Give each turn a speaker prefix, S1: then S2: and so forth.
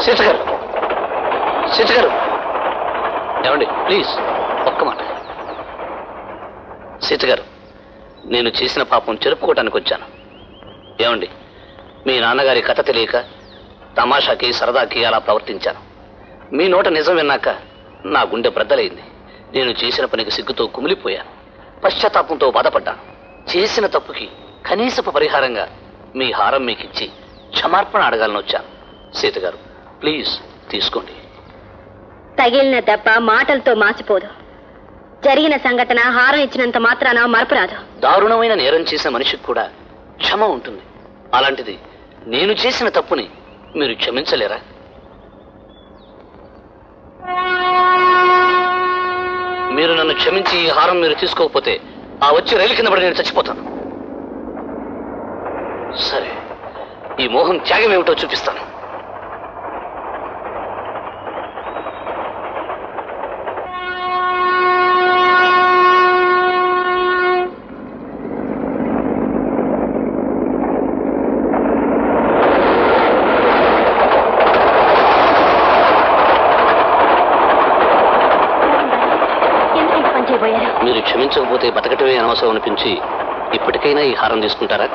S1: సీత గారు, సీత గారు, ఏమండి ప్లీజ్ ఒక్క మాట. సీత గారు, నేను చేసిన పాపం చెరుపుకోవటానికి వచ్చాను. ఏమండి, మీ నాన్నగారి కథ తెలియక తమాషాకి సరదాకి అలా ప్రవర్తించాను. మీ నోట నిజం విన్నాక నా గుండె బ్రద్దలైంది. నేను చేసిన పనికి సిగ్గుతో కుమిలిపోయాను, పశ్చాత్తాపంతో బాధపడ్డాను. చేసిన తప్పుకి కనీసపు పరిహారంగా మీ హారం మీకిచ్చి క్షమార్పణ అడగాలని వచ్చాను. సీత గారు ప్లీజ్ తీసుకోండి.
S2: తగిలిన దెబ్బ మాటలతో మాసిపోదు. జరిగిన సంఘటన హారం ఇచ్చినంత మాత్రాన మరపురాదు.
S1: దారుణమైన నేరం చేసిన మనిషికి కూడా క్షమ ఉంటుంది. అలాంటిది నేను చేసిన తప్పుని మీరు క్షమించలేరా? మీరు నన్ను క్షమించి ఈ హారం మీరు తీసుకోకపోతే ఆ వచ్చి రైలు కింద పడి నేను చచ్చిపోతాను. సరే, ఈ మోహం త్యాగం ఏమిటో చూపిస్తాను. మీరు క్షమించకపోతే బతకటమే అనవసరం అనిపించి ఇప్పటికైనా ఈ హారం తీసుకుంటారా?